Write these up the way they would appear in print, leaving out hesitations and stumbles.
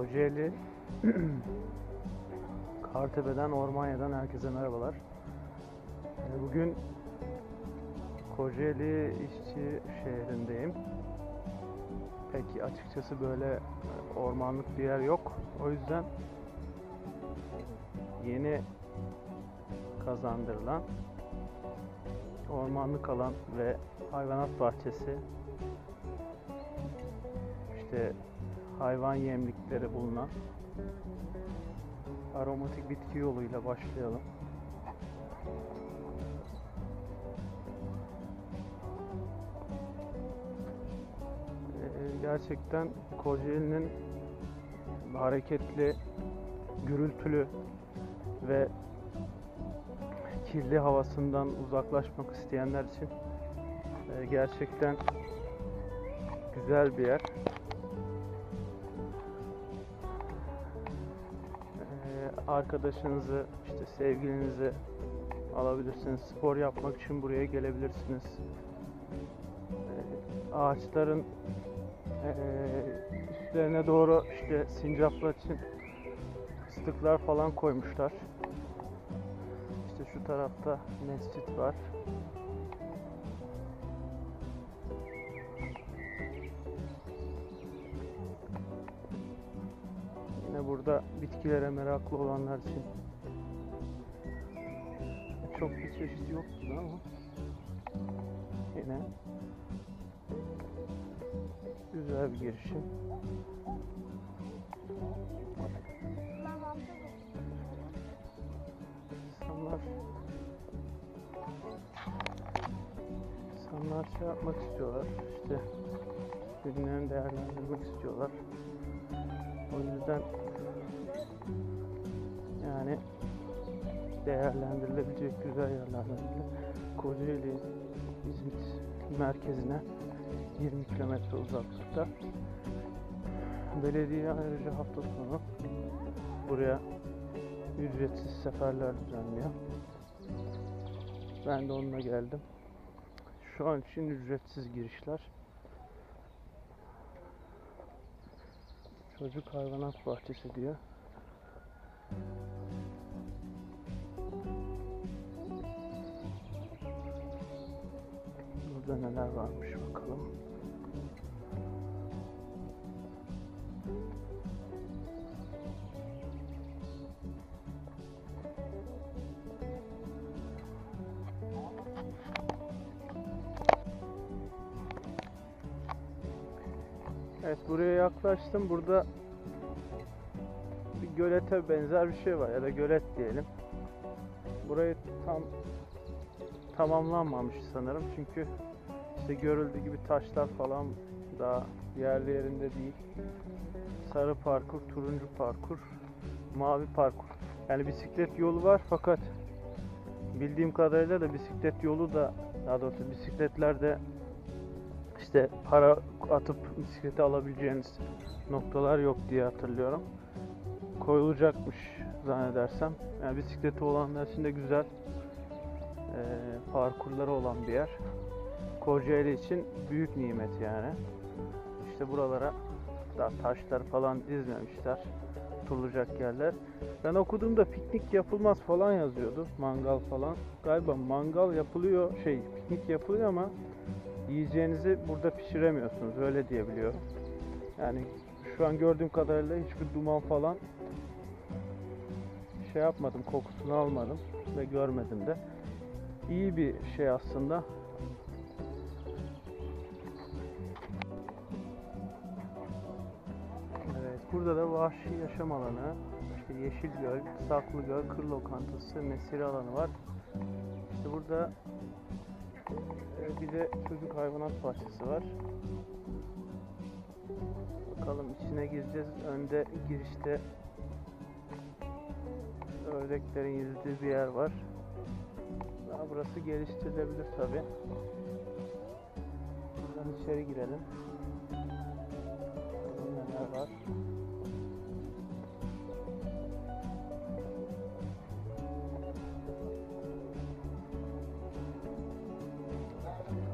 Kocaeli Kartepe'den, Ormanya'dan herkese merhabalar. Bugün Kocaeli İşçi şehrindeyim. Pek açıkçası böyle ormanlık bir yer yok. O yüzden yeni kazandırılan ormanlık alan ve hayvanat bahçesi, işte hayvan yemlikleri bulunan aromatik bitki yoluyla başlayalım. Gerçekten Kocaeli'nin hareketli, gürültülü ve kirli havasından uzaklaşmak isteyenler için gerçekten güzel bir yer. Arkadaşınızı, işte sevgilinizi alabilirsiniz. Spor yapmak için buraya gelebilirsiniz. Ağaçların üstlerine doğru işte sincaplar için fıstıklar falan koymuşlar. İşte şu tarafta mescit var. Yine burada bitkilere meraklı olanlar için çok bir çeşit yok gibi ama yine güzel bir girişim. İnsanlar şey yapmak istiyorlar, işte ürünlerini değerlendirmek istiyorlar. O yüzden yani değerlendirilebilecek güzel yerlerden biri. Kocaeli İzmit merkezine 20 kilometre uzaklıkta. Belediye ayrıca hafta sonu buraya ücretsiz seferler düzenliyor. Ben de onunla geldim. Şu an için ücretsiz girişler. Çocuk hayvanat bahçesi diyor. Burada neler varmış bakalım. Evet, buraya yaklaştım. Burada bir gölete benzer bir şey var ya da gölet diyelim. Burayı tamamlanmamış sanırım. Çünkü işte görüldüğü gibi taşlar falan daha yerli yerinde değil. Sarı parkur, turuncu parkur, mavi parkur. Yani bisiklet yolu var fakat bildiğim kadarıyla da bisiklet yolu da, daha doğrusu bisikletlerde işte para atıp bisikleti alabileceğiniz noktalar yok diye hatırlıyorum. Koyulacakmış zannedersem. Yani bisikleti olanlar için de güzel parkurları olan bir yer. Kocaeli için büyük nimet yani. İşte buralara daha taşlar falan dizmemişler. Turulacak yerler. Ben okuduğumda piknik yapılmaz falan yazıyordu. Mangal falan. Galiba mangal yapılıyor, piknik yapılıyor ama yiyeceğinizi burada pişiremiyorsunuz. Öyle diyebiliyorum. Yani şu an gördüğüm kadarıyla hiçbir duman falan şey yapmadım, kokusunu almadım ve görmedim de. İyi bir şey aslında. Evet, burada da vahşi yaşam alanı, işte Yeşilgöl, Saklıgöl, Kır Lokantası, mesire alanı var. İşte burada bir de çocuk hayvanat bahçesi var. Bakalım içine gireceğiz. Önde girişte ördeklerin yüzdüğü bir yer var. Daha burası geliştirilebilir tabi. Buradan içeri girelim. Neler var?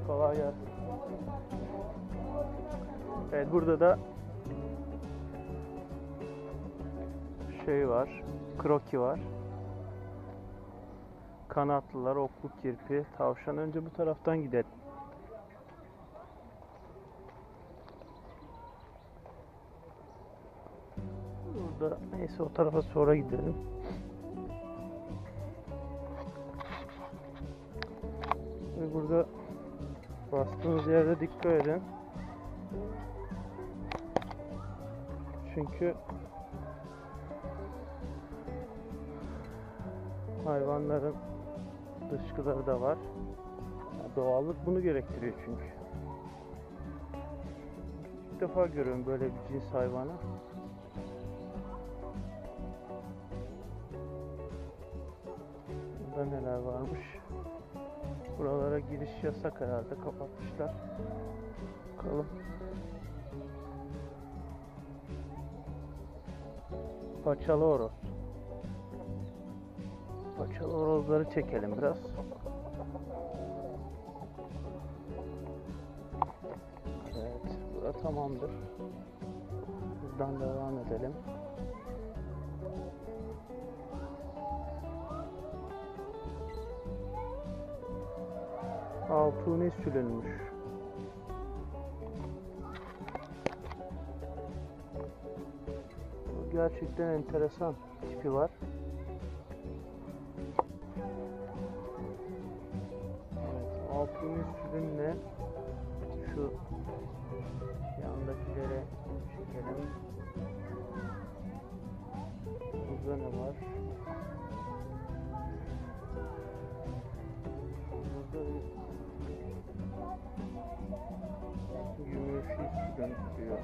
Kolay gelsin. Evet, burada da şey var. Kroki var. Kanatlılar, oklu kirpi, tavşan. Önce bu taraftan gidelim. Burada neyse o tarafa sonra gidelim. Ve burada bastığınız yerde dikkat edin. Çünkü hayvanların dışkıları da var. Yani doğallık bunu gerektiriyor çünkü. İlk defa görüyorum böyle bir cins hayvanı. Burada neler varmış? Buralara giriş yasak herhalde, kapatmışlar. Bakalım. Paçalı horoz. Paçalı horozları çekelim biraz. Evet, bura tamamdır. Buradan devam edelim. Altuni sülünmüş. Gerçekten enteresan tipi var. Evet, altuni sülünle şu yandakileri çekelim. Burada ne var? Burada gümüşü sülüntülüyor.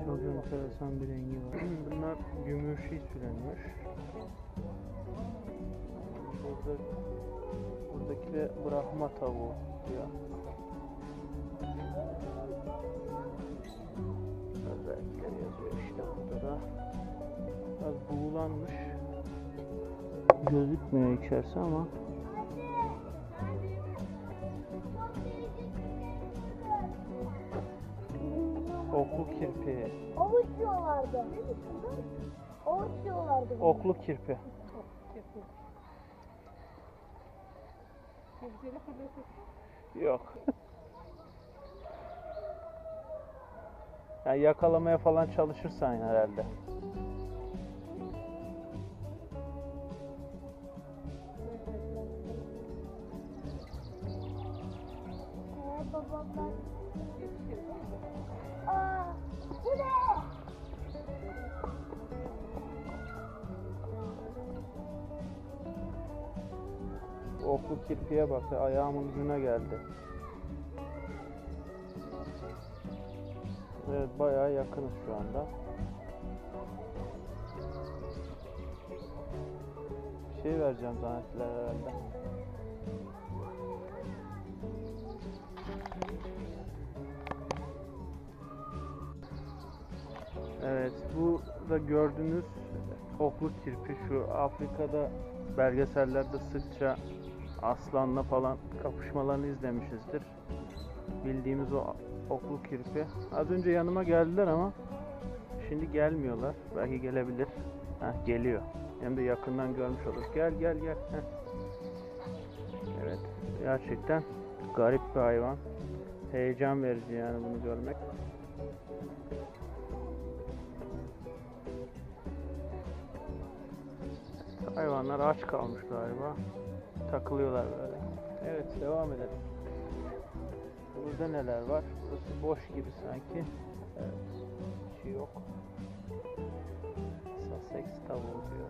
Çok enteresan bir rengi var. Bunlar gümüşü sürülmüş. Buradaki de Brahma tavuğu diyor. Özellikleri yazıyor işte burada da. Biraz buğulanmış. Gözükmüyor içerisi ama. Oklu kirpi. Ovuç diyorlardı. Ovuç diyorlardı. Oklu kirpi. Yok. Yani yakalamaya falan çalışırsan herhalde. Babamlar. Aa, bu ne? Oklu kirpiye bak, ayağımın ucuna geldi. Evet, bayağı yakınız şu anda. Bir şey vereceğim zannettiler herhalde. Evet, bu da gördüğünüz oklu kirpi. Şu Afrika'da belgesellerde sıkça aslanla falan kapışmalarını izlemişizdir. Bildiğimiz o oklu kirpi. Az önce yanıma geldiler ama şimdi gelmiyorlar. Belki gelebilir. Heh, geliyor. Hem de yakından görmüş olur. Gel gel gel. Heh. Evet, gerçekten garip bir hayvan. Heyecan verici yani bunu görmek. Hayvanlar aç kalmış galiba. Takılıyorlar böyle. Evet, devam edelim. Burada neler var? Burası boş gibi sanki. Evet, hiç şey yok. Sussex tavuğu diyor.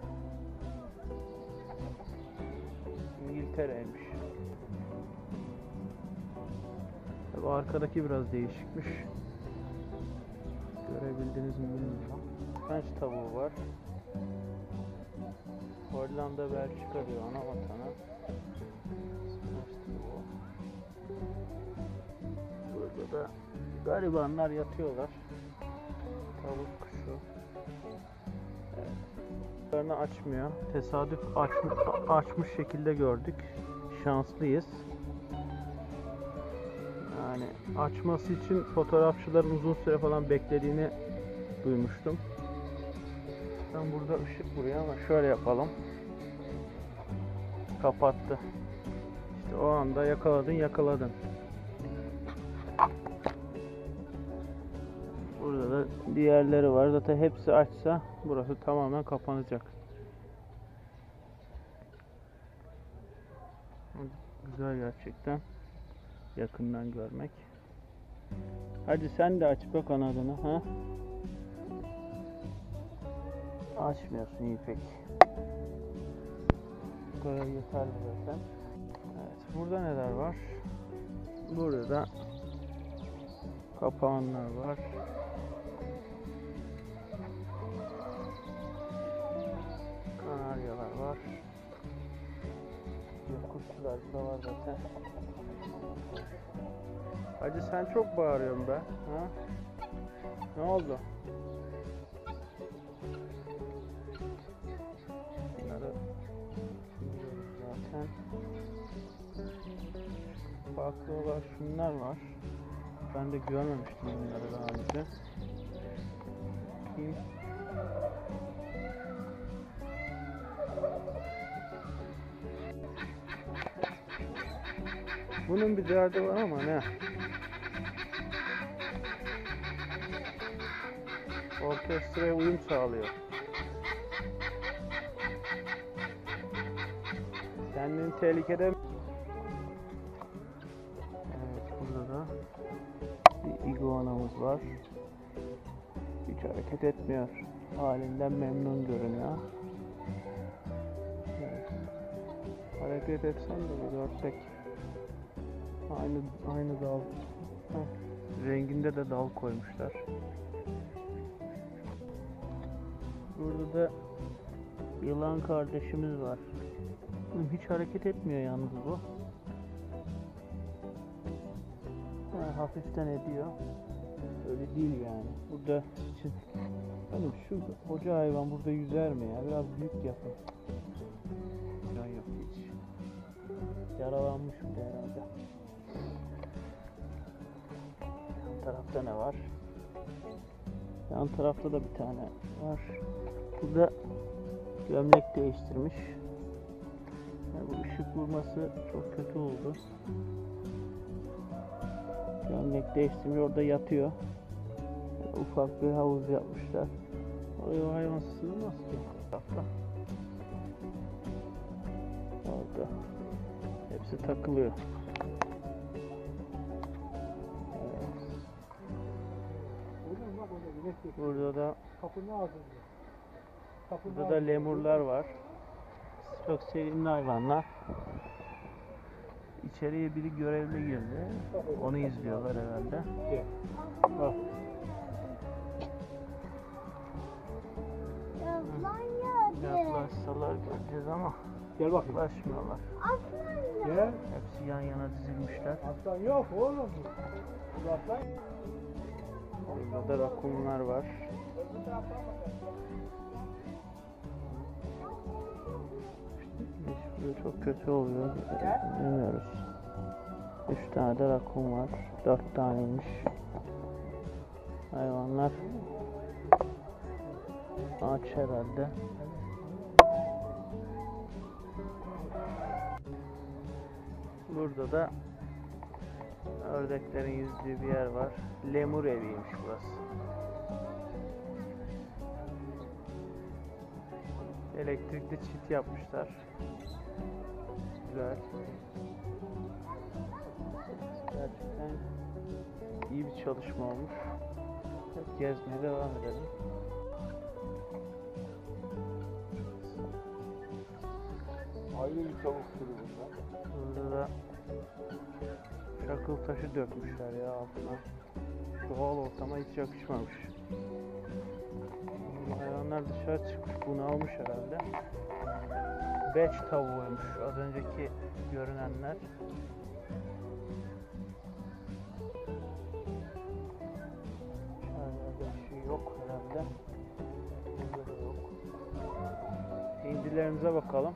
İngiltere'ymiş. Bu arkadaki biraz değişikmiş. Görebildiniz mi bilmiyorum. French tavuğu var. Hollanda, Belçika diyor ana vatanı. Burada da garibanlar yatıyorlar. Tavuk kuşu. Evet. anda açmıyor. Tesadüf açmış şekilde gördük. Şanslıyız. Yani açması için fotoğrafçıların uzun süre falan beklediğini duymuştum. Ben burada ışık vuruyor ama şöyle yapalım. Kapattı. İşte o anda yakaladın. Burada da diğerleri var. Zaten hepsi açsa burası tamamen kapanacak. Güzel gerçekten. Yakından görmek. Hadi sen de aç bak kanadını. Ha? Açmıyorsun iyi pek. Bu kadar yeterli zaten. Evet, burada neler var? Burada da kapağanlar var. Kanaryalar var. Kuşlar da var zaten. Hacı sen çok bağırıyorsun be. Ha? Ne oldu? Bunları biliyoruz zaten. Farklı olarak şunlar var. Ben de görmemiştim bunları daha önce. Bakayım. Bunun bir derdi var ama ne? Orkestraya uyum sağlıyor. Kendini tehlikede... Evet, burada da bir iguanamız var. Hiç hareket etmiyor. Halinden memnun görünüyor. Evet. Hareket etsen de bir görsek. Aynı dal. Renginde de dal koymuşlar. Burada da yılan kardeşimiz var. Hiç hareket etmiyor yalnız bu. Hafiften ediyor. Öyle değil yani. Burada hani şu koca hayvan burada yüzer mi ya? Biraz büyük yapın. Yok hiç. Yaralanmış bir de herhalde. Yan tarafta ne var? Yan tarafta da bir tane var. Burada gömlek değiştirmiş. Yani bu ışık vurması çok kötü oldu. Gömlek değiştirmiş, orada yatıyor. Yani ufak bir havuz yapmışlar. Oraya o hayvan sığmaz ki. Orada. Hepsi takılıyor. Burada da lemurlar var. Çok sevimli hayvanlar. İçeriye biri görevli girdi. Onu izliyorlar herhalde. Bak. Yaklaşsalar göreceğiz ama Gel bakayım. yaklaşmıyorlar. Gel. Hepsi yan yana dizilmişler. Aslan yok oğlum. Aslan. Burada da rakunlar var. Burada çok kötü oluyor. Bilmiyoruz. 3 tane de rakun var. 4 taneymiş. Hayvanlar aç herhalde. Burada da ördeklerin yüzdüğü bir yer var. Lemur eviymiş burası. Elektrikli çit yapmışlar. Güzel. Gerçekten iyi bir çalışma olmuş. Hep gezmeye devam edelim. Ayrı bir tavuk türü bunlar. Burada da çakıl taşı dökmüşler ya altına. Doğal ortama hiç yakışmamış. Hayvanlar dışarı çıkmış, bunu almış herhalde. Beç tavuğuymuş az önceki görünenler. İçeride bir şey yok herhalde. Burada da yok. hindilerimize bakalım.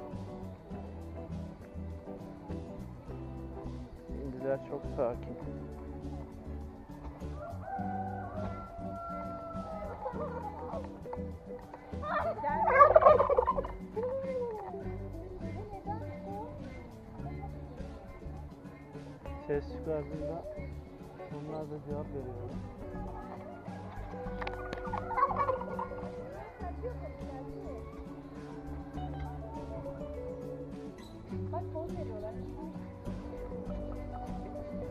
Hindiler çok sakin. Ses çıkardığında onlar da cevap veriyor. Bak poz veriyorlar.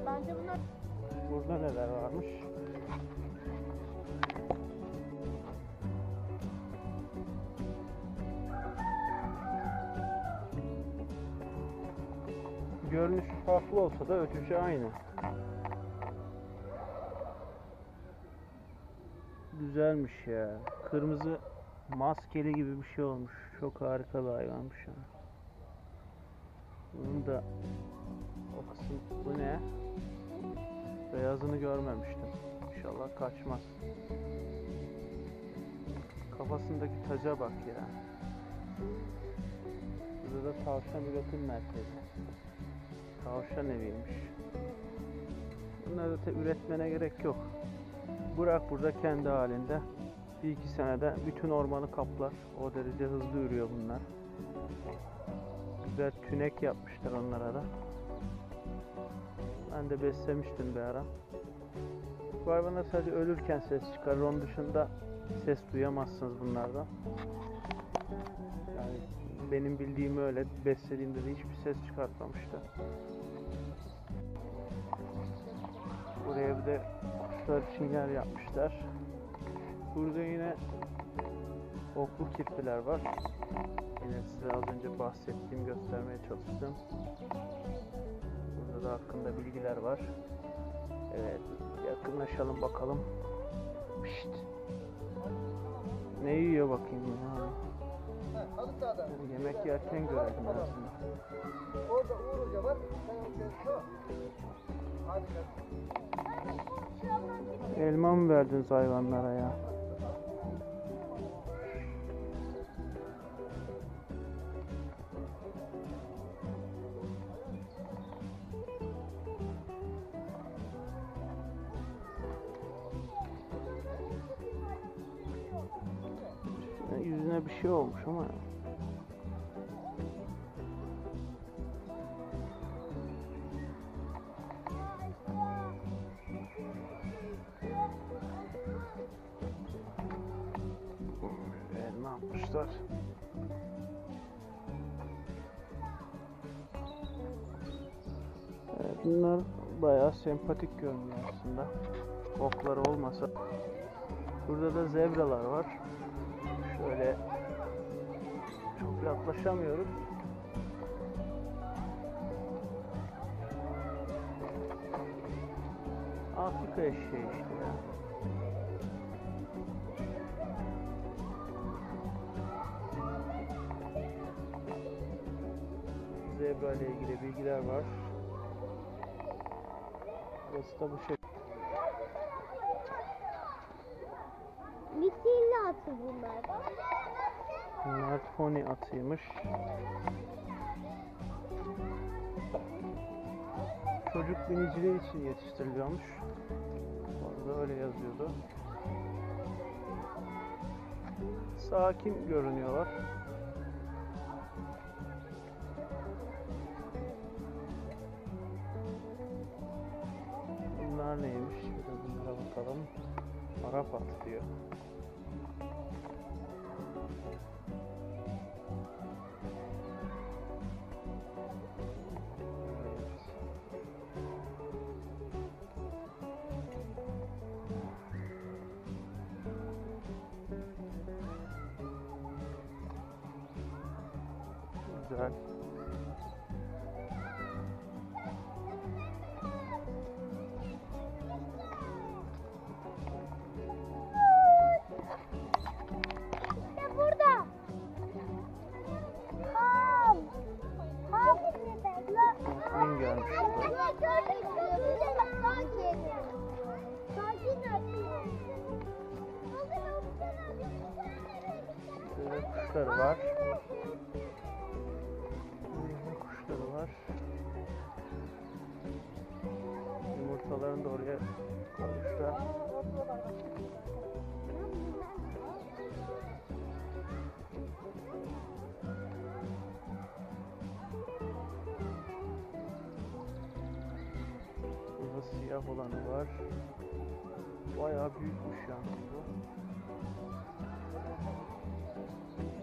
Bence bunlar Burada neler varmış? Görünüşü farklı olsa da ötüşü aynı. Güzelmiş ya. Kırmızı maskeli gibi bir şey olmuş. Çok harika bir hayvanmış ya. Bunun da o kısım, bu ne? Beyazını görmemiştim. İnşallah kaçmaz. Kafasındaki taca bak ya. Burada da tavşan üretim merkezi. Tavşan eviymiş. Bunları da üretmene gerek yok. Bırak burada kendi halinde. 1-2 senede bütün ormanı kaplar. O derece hızlı ürüyor bunlar. Güzel tünek yapmışlar onlara da. Ben de beslemiştim bir ara. Bu hayvanlar sadece ölürken ses çıkarır. Onun dışında ses duyamazsınız bunlardan. Yani benim bildiğim öyle. Beslediğimde de hiçbir ses çıkartmamıştı. Buraya bir de kuşlar için yer yapmışlar. Burada yine oklu kirpiler var. Yine size az önce bahsettiğim, göstermeye çalıştım. Burada da hakkında bilgiler var. Evet, yakınlaşalım bakalım. Pişt. Ne yiyor bakayım ya? Yemek yerken görelim aslında. Orada Uğur Hoca var. Sen onu şu. Hadi gel. Elma mı verdiniz hayvanlara ya? Yüzüne bir şey olmuş ama. Ne yapmışlar? Evet, bunlar bayağı sempatik görünüyor aslında. Okları olmasa. Burada da zebralar var. Şöyle çok yaklaşamıyoruz. Afrika eşeği işte ya. Zebra ile ilgili bilgiler var. Burası da bu şey. misilli atı bunlar. Bunlar pony atıymış. Çocuk biniciliği için yetiştiriliyormuş. Orada öyle yazıyordu. Sakin görünüyorlar. Bunlar neymiş? Bir de bunlara bakalım. Arap atı diyor. Güzel. İşte burada. Ham. Ham. Film gelmiş burada. Sakin. Böyle kuşları var. yumurtalarını da oraya koymuşlar. Burada siyah olanı var. Bayağı büyükmüş yalnız bu.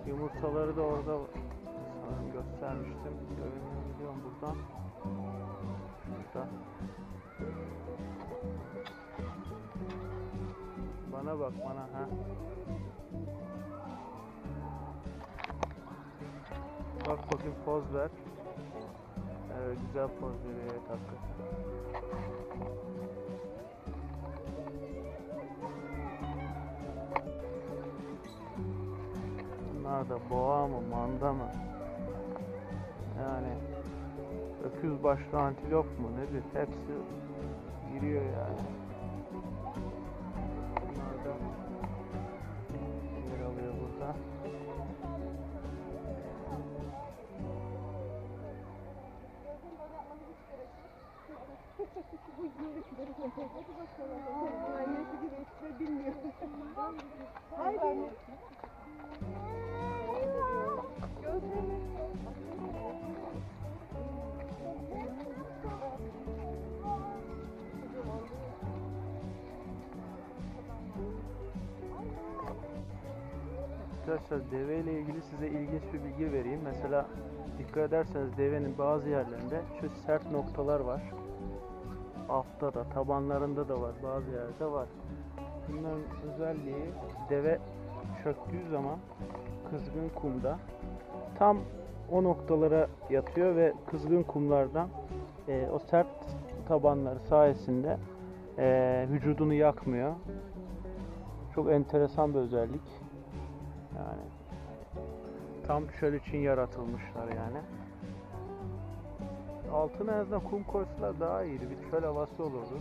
Yumurtaları da orada sanırım göstermiştim. Görünüyor buradan. Şurada. Bana bak bana ha. Bak bakayım poz ver. Evet güzel poz veriyor evet hakikaten. Bunlar da boğa mı manda mı? Yani öküz başlı antilop mu nedir? Hepsi giriyor yani. Bunlar da yer alıyor burada. Arkadaşlar deve ile ilgili size ilginç bir bilgi vereyim. Mesela dikkat ederseniz devenin bazı yerlerinde şu sert noktalar var. Altta da, tabanlarında da var. Bazı yerde var. Bunların özelliği deve çöktüğü zaman kızgın kumda tam o noktalara yatıyor ve kızgın kumlardan o sert tabanları sayesinde vücudunu yakmıyor. Çok enteresan bir özellik. Yani tam çöl için yaratılmışlar yani. Altına en azından kum koysalar daha iyiydi. Bir çöl havası olurdu.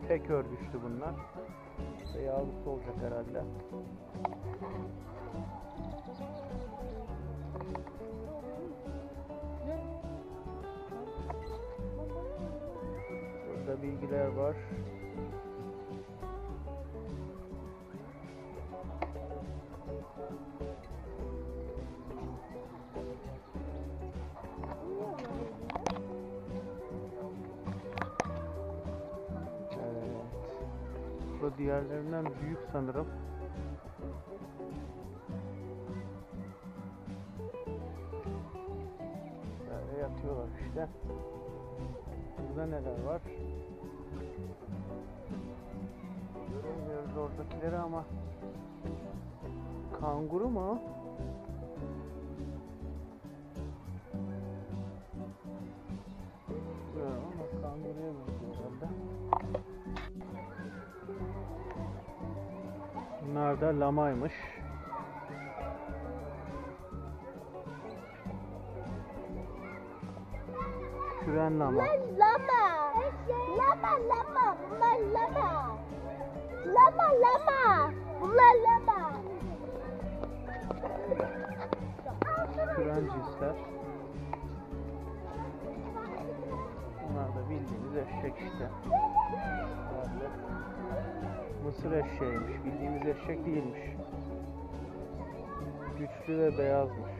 Tek örgüçtü bunlar. İşte yavrusu olacak herhalde. Burada bilgiler var. Bu diğerlerinden büyük sanırım. Böyle yatıyorlar işte. Burada neler var? Göremiyoruz oradakileri ama kanguru mu? Bilmiyorum ama kanguruya benziyor herhalde. Bunlar da lamaymış. Küren lama. Lama. Lama lama. Bunlar lama. Lama lama. Bunlar lama. Küren cinsler. Bunlar da bildiğimiz eşek işte. Herhalde. Mısır eşeğiymiş. Bildiğimiz eşek değilmiş. Güçlü ve beyazmış.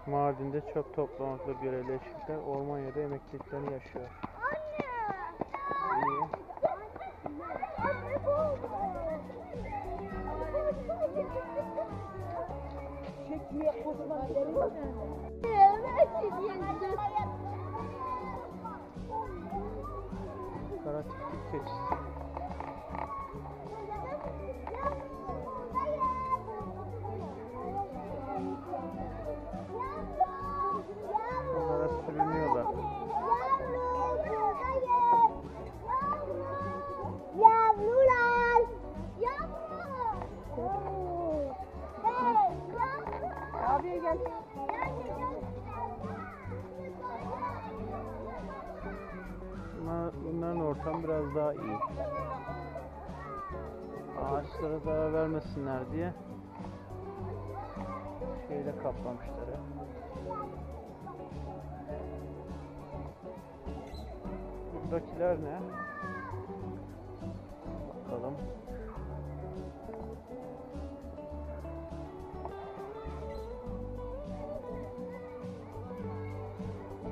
Mardin'de çöp toplamakla görevli eşekler orman ya da emekliliklerini yaşıyor. İyi. Kara tiktik keçisi. Bunlara sürünüyorlar. Yavrular. Abiye gel. Bunların ortam biraz daha iyi. Ağaçlara zarar vermesinler diye şeyle kaplamışlar. Şuradakiler ne? Bakalım.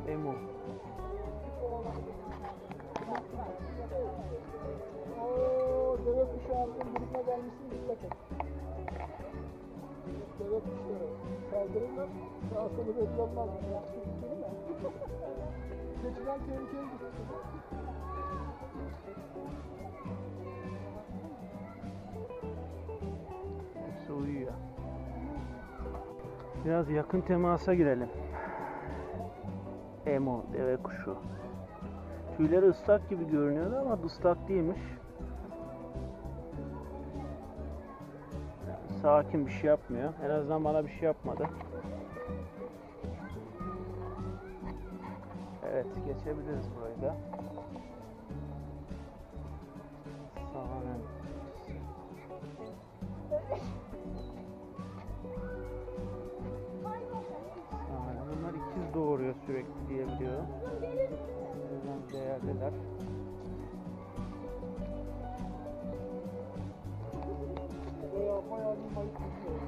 Emu. Oo, deve kuşu ağzının buruna gelmişsin, dikkat et. Deve kuşları saldırırlar, sağ solu belli olmaz. Değil mi? Keçiden tehlikeli gitti. Hepsi uyuyor. Biraz yakın temasa girelim. Emu, deve kuşu. Tüyleri ıslak gibi görünüyordu ama ıslak değilmiş. Sakin, bir şey yapmıyor. En azından bana bir şey yapmadı. Evet, geçebiliriz burayı da. Sahne. Sahne. Bunlar ikiz doğuruyor sürekli diyebiliyorum. O yüzden değerliler. Bayağı bir mayık tutuyor.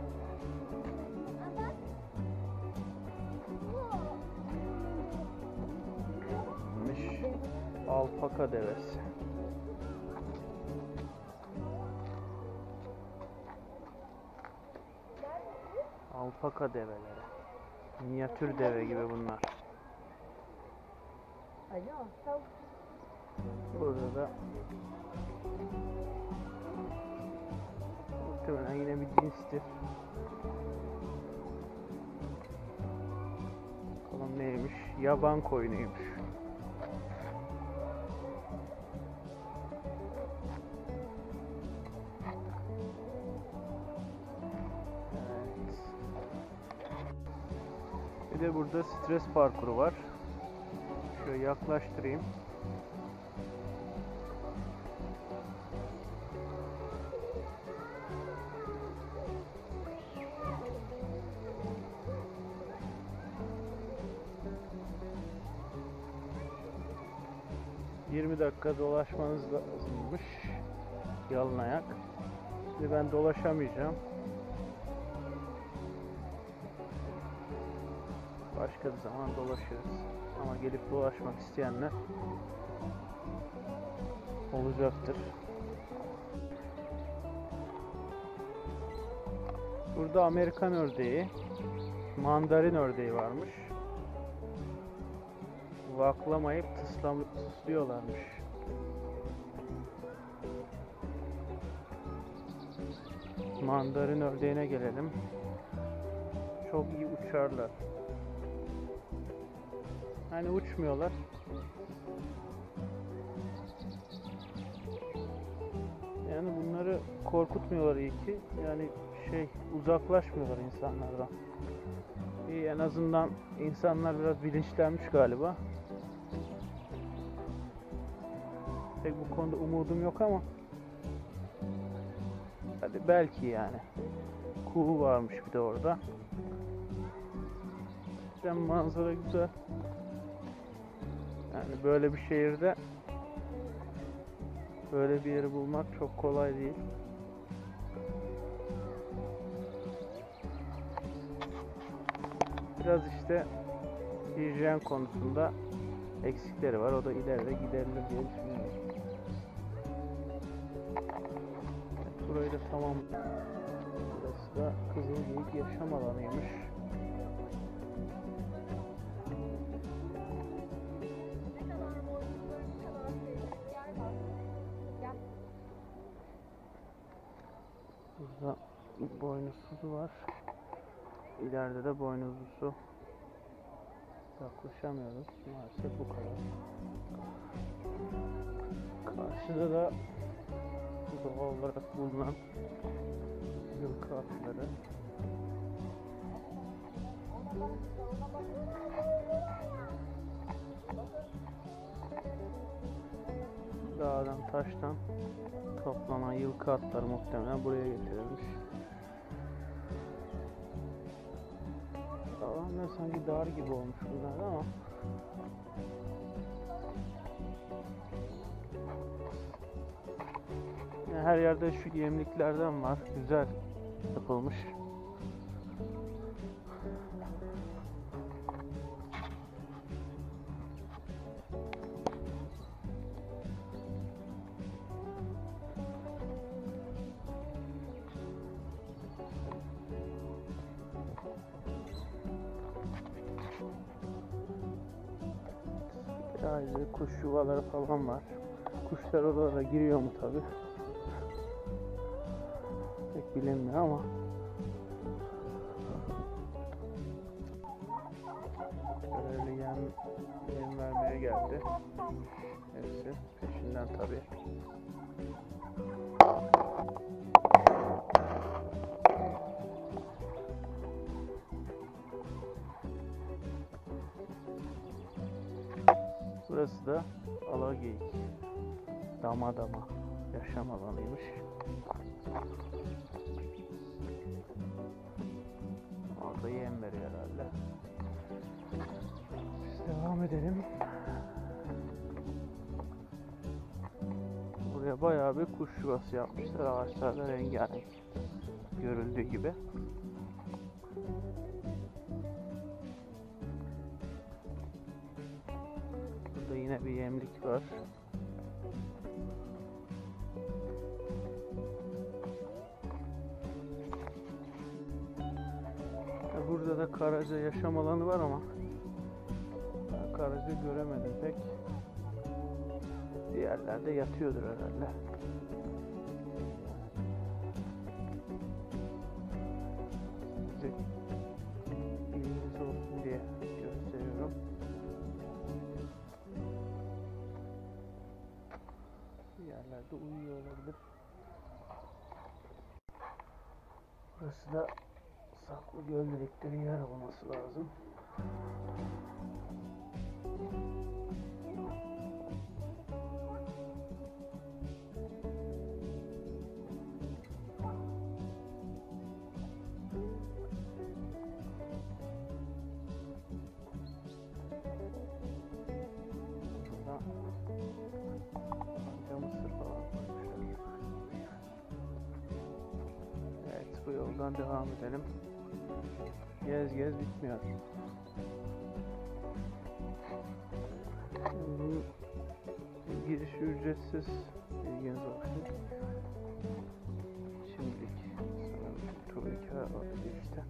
Alpaka devesi. Alpaka develeri. Minyatür deve gibi bunlar. Burada da muhtemelen yine bir cinstir. Bakalım neymiş? Yaban koyunuymuş. Bir de burada stres parkuru var. Şöyle yaklaştırayım. ...20 dakika dolaşmanız lazımmış. Yalın ayak. Şimdi ben dolaşamayacağım. Başka bir zaman dolaşırız. Ama gelip dolaşmak isteyenler olacaktır. Burada Amerikan ördeği, mandarin ördeği varmış. Vaklamayıp tıslıyorlarmış. Mandarin ördeğine gelelim. Çok iyi uçarlar. Hani uçmuyorlar. Yani bunları korkutmuyorlar iyi ki. Yani uzaklaşmıyorlar insanlardan. İyi, en azından insanlar biraz bilinçlenmiş galiba. Pek bu konuda umudum yok ama hadi belki yani. Kuğu varmış bir de orada. Cidden manzara güzel. Yani böyle bir şehirde böyle bir yeri bulmak çok kolay değil. Biraz işte hijyen konusunda eksikleri var. O da ileride giderilir diye düşünüyorum. Evet, burayı da tamam. Burası da Kızılgeyik yaşam alanıymış. Burada boynuzlusu var. İleride de boynuzlusu. Yaklaşamıyoruz. Maalesef bu kadar. Karşıda da doğal olarak bulunan yılkı atları. Dağdan, taştan toplanan yılkı atları muhtemelen buraya getirilmiş. Alanlar sanki dar gibi olmuş bunlar ama Yani her yerde şu yemliklerden var. Güzel yapılmış. Ayrıca kuş yuvaları falan var. Kuşlar oralara giriyor mu tabi? Pek bilinmiyor ama görevli yem vermeye geldi. Hepsi peşinden tabi. Burası da Alageyik. Dama yaşam alanıymış. Orada yem veriyor herhalde. Biz devam edelim. Buraya bayağı bir kuş yuvası yapmışlar. Ağaçlarda rengarenk. Görüldüğü gibi. Burada yine bir yemlik var. Burada da karaca yaşam alanı var ama ben karaca göremedim pek. Diğerlerde yatıyordur herhalde. Size bilginiz olsun diye gösteriyorum. Diğerlerde uyuyor olabilir. Burası da saklı göl dedikleri yer olması lazım. Burada anca mısır falan koymuşlar. Evet, bu yoldan devam edelim. Gez bitmiyor. Giriş ücretsiz, bilginiz olsun. Şimdilik sanırım turnike olabilir işte.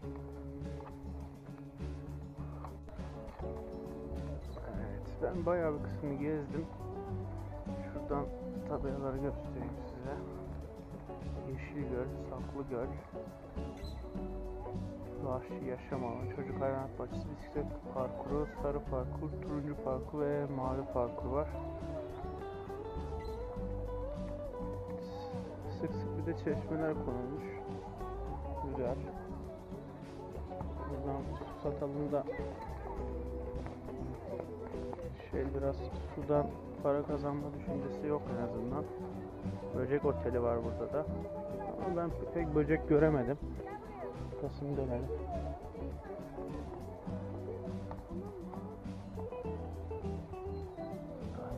Evet, ben bayağı bir kısmını gezdim. Şuradan tabelaları göstereyim size. Yeşilgöl, Saklıgöl, Vahşi Yaşam Alanı, Çocuk Hayvanat Bahçesi, Bisiklet Parkuru, Sarı Parkur, Turuncu Parkur ve Mavi Parkur var. Sık sık bir de çeşmeler konulmuş. Güzel. Buradan su satalımda biraz sudan para kazanma düşüncesi yok en azından. Böcek oteli var burada da. Ama ben pek böcek göremedim. Kasım dönelim.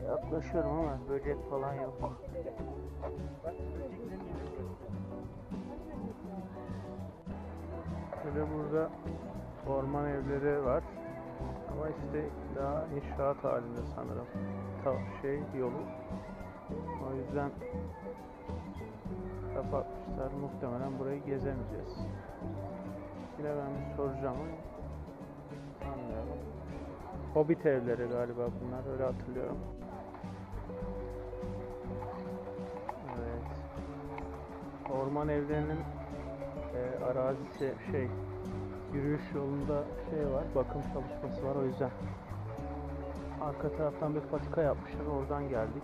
Yaklaşıyorum ama böcek falan yok. Böyle burada orman evleri var. Ama işte daha inşaat halinde sanırım. Yolu. O yüzden kapatmışlar. Muhtemelen burayı gezemeyeceğiz. Yine ben bir soracağım ama sanmıyorum. Hobbit evleri galiba bunlar. Öyle hatırlıyorum. Evet. Orman evlerinin arazisi yürüyüş yolunda var, bakım çalışması var, o yüzden arka taraftan bir patika yapmışlar, oradan geldik.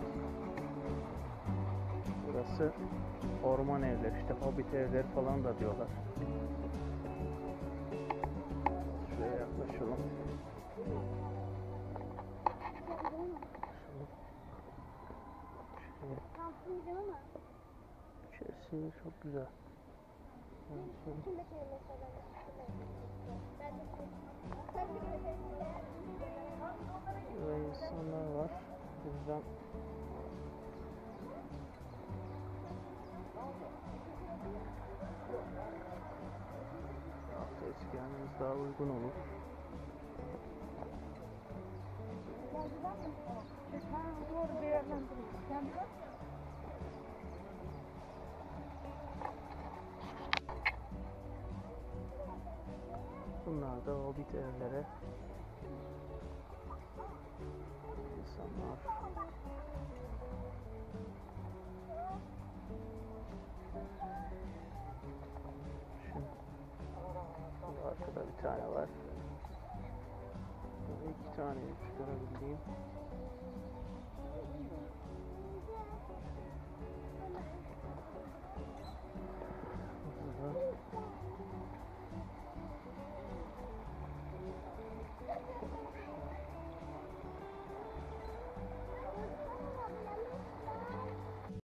Burası orman evleri, işte hobbit evleri falan da diyorlar. Şuraya yaklaşalım. İçerisi çok güzel. Burada insanlar var. O yüzden uygun olur. Doğru değerlendirin. Bunlar da hobbit evlere insanlar şu arkada bir tane var. Burada 2 tane çıkarabildiğim.